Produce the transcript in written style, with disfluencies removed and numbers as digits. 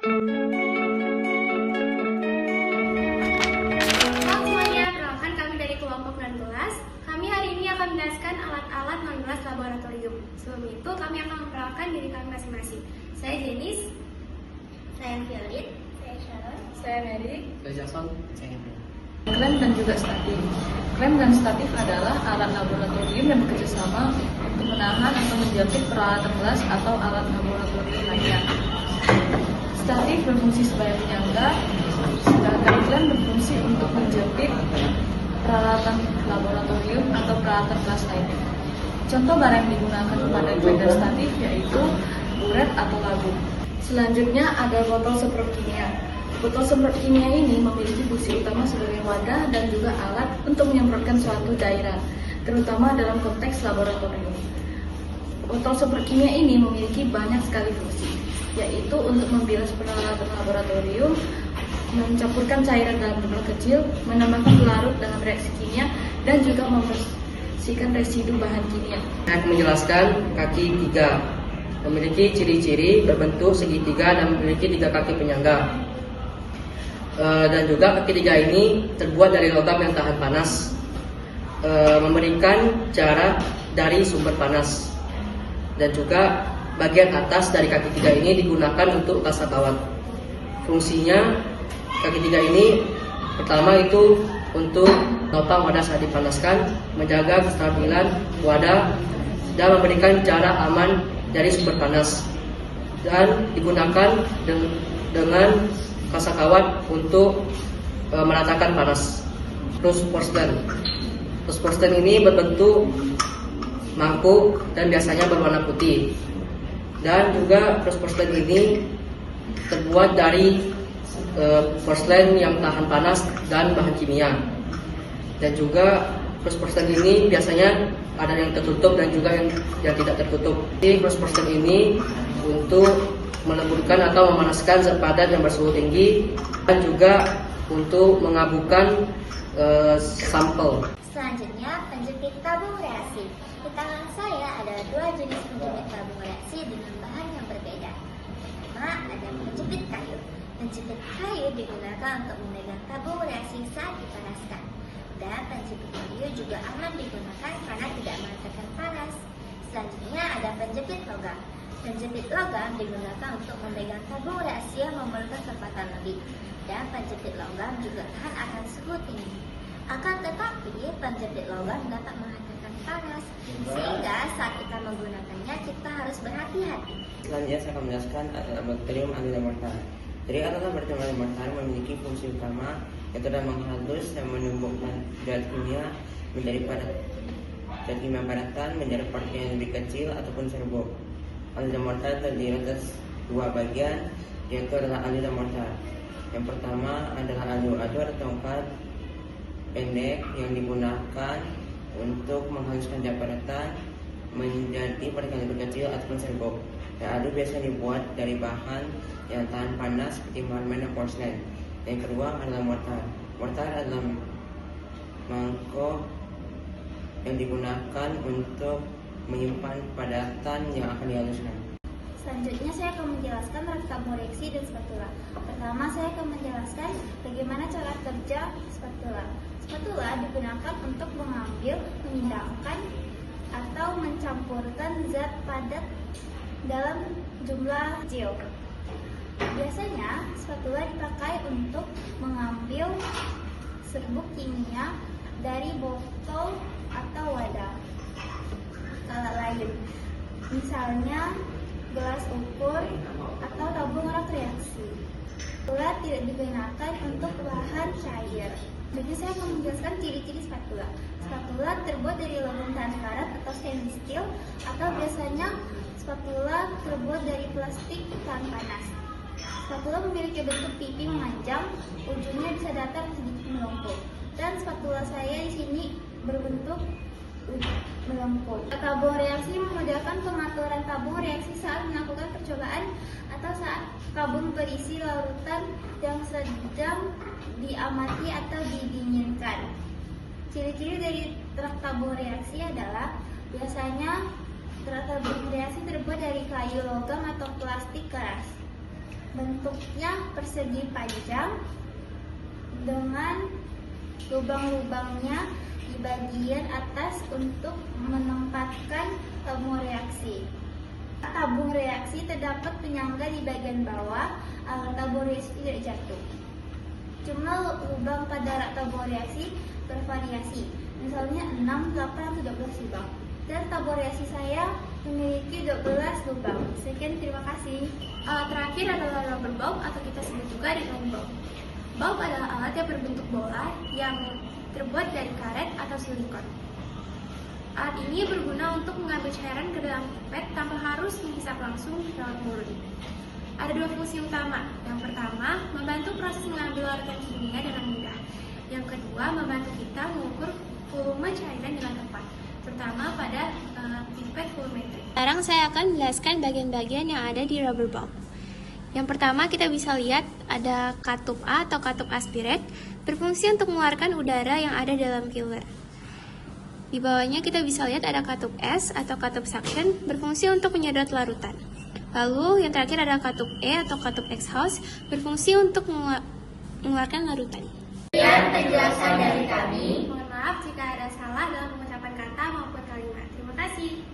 Selamat semuanya, perkenalkan kami dari kelompok 16. Kami hari ini akan menjelaskan alat-alat 16 laboratorium. Sebelum itu, kami akan memperkenalkan diri kami masing-masing. Saya Jenis, saya Violin, saya Sharon, saya Mary, Saya Jason, saya Henry. Klem dan juga statif. Klem dan statif adalah alat laboratorium yang bekerjasama untuk menahan atau menjepit peralatan kelas atau alat laboratorium lainnya. Statif berfungsi sebagai penyangga, sedangkan klem berfungsi untuk menjepit peralatan laboratorium atau peralatan kelas lainnya. Contoh barang yang digunakan pada klem dan statif yaitu buret atau labu. Selanjutnya ada botol semprot kimia. Botol semprot kimia ini memiliki fungsi utama sebagai wadah dan juga alat untuk menyemprotkan suatu cairan, terutama dalam konteks laboratorium. Botol semprot kimia ini memiliki banyak sekali fungsi, yaitu untuk membilas peralatan laboratorium, mencampurkan cairan dalam jumlah kecil, menambahkan pelarut dalam reaksi kimia, dan juga membersihkan residu bahan kimia. Saya akan menjelaskan kaki tiga. Memiliki ciri-ciri berbentuk segitiga dan memiliki 3 kaki penyangga. Dan juga kaki tiga ini terbuat dari logam yang tahan panas, memberikan jarak dari sumber panas. Dan juga bagian atas dari kaki tiga ini digunakan untuk kasa kawat. Fungsinya kaki tiga ini pertama itu untuk menopang wadah saat dipanaskan, menjaga kestabilan wadah, dan memberikan jarak aman dari sumber panas, dan digunakan dengan kasa kawat untuk meratakan panas. Terus porselen ini berbentuk mangkuk dan biasanya berwarna putih. Dan juga porselen ini terbuat dari porselen yang tahan panas dan bahan kimia. Dan juga porselen ini biasanya ada yang tertutup dan juga yang tidak tertutup. Jadi porselen ini untuk melemburkan atau memanaskan zat padat yang bersuhu tinggi, dan juga untuk mengabukan sampel. Selanjutnya, penjepit tabung reaksi. Di tangan saya ada 2 jenis penjepit tabung reaksi dengan bahan yang berbeda. Pertama, ada penjepit kayu. Penjepit kayu digunakan untuk memegang tabung reaksi saat dipanaskan. Dan penjepit kayu juga aman digunakan karena tidak merasakan panas. Selanjutnya ada penjepit logam. Penjepit logam digunakan untuk memegang tabung reaksi yang memerlukan kecepatan lebih. Dan penjepit logam juga tahan akan suhu tinggi. Akan tetapi, penjepit logam dapat menghasilkan panas, sehingga saat kita menggunakannya kita harus berhati-hati. Selanjutnya saya akan menjelaskan laboratorium anida mortar. Jadi alat laboratorium anida mortar memiliki fungsi utama yaitu dalam menghalus dan menumbuhkan zat kimia menjadi padat. Zat kimia padatan menjadi partikel yang lebih kecil ataupun serbuk. Anida mortar terdiri atas 2 bagian, yaitu adalah anida mortar. Yang pertama adalah adu atau tongkat pendek yang digunakan untuk menghaluskan zat padatan menjadi partikel yang lebih kecil ataupun serbuk. Dan adu biasanya dibuat dari bahan yang tahan panas seperti marmer dan porselen. Yang kedua adalah mortar. Mortar adalah mangkok yang digunakan untuk menyimpan padatan yang akan dihaluskan. Selanjutnya saya akan menjelaskan rak tabung reaksi dan spatula. Pertama saya akan menjelaskan bagaimana cara kerja spatula. Spatula digunakan untuk mengambil, menyidangkan, atau mencampurkan zat padat dalam jumlah kecil. Biasanya spatula dipakai untuk mengambil serbuk kimia dari botol atau wadah. Alat lain, misalnya gelas ukur atau tabung rak reaksi. Spatula tidak digunakan untuk bahan cair. Jadi saya akan menjelaskan ciri-ciri spatula. Spatula terbuat dari logam transparan atau stainless steel, atau biasanya spatula terbuat dari plastik tahan panas. Spatula memiliki bentuk pipi memanjang, ujungnya bisa datar sedikit melengkung. Dan spatula saya di sini berbentuk melengkung. Tabung reaksi memudahkan pengaturan tabung reaksi saat melakukan percobaan atau saat tabung berisi larutan yang sedang diamati atau didinginkan. Ciri-ciri dari truk tabung reaksi adalah biasanya truk tabung reaksi terbuat dari kayu, logam, atau plastik keras. Bentuknya persegi panjang dengan lubang-lubangnya di bagian atas untuk menempatkan tabung reaksi. Tabung reaksi terdapat penyangga di bagian bawah agar tabung reaksi tidak jatuh. Jumlah lubang pada rak tabung reaksi bervariasi, misalnya 6, 8, atau 12 lubang. Dan tabung reaksi saya memiliki 12 lubang. Sekian, terima kasih. Alat terakhir adalah rubber bulb atau kita sebut juga dengan bulb. Bulb adalah alat yang berbentuk bola yang terbuat dari karet atau silikon. Alat ini berguna untuk mengambil cairan ke dalam pipet tanpa harus menghisap langsung lewat mulut. Ada dua fungsi utama. Yang pertama, membantu proses mengambil larutan kimia dengan mudah. Yang kedua, membantu kita mengukur volume cairan dengan tepat, terutama pada pipet volumetrik. Sekarang saya akan menjelaskan bagian-bagian yang ada di rubber bulb. Yang pertama, kita bisa lihat ada katup A atau katup aspirate berfungsi untuk mengeluarkan udara yang ada dalam filler. Di bawahnya kita bisa lihat ada katup S atau katup suction berfungsi untuk menyedot larutan. Lalu yang terakhir ada katup E atau katup exhaust berfungsi untuk mengeluarkan larutan. Sekian penjelasan dari kami. Mohon maaf jika ada salah dalam pengucapan kata maupun kalimat. Terima kasih.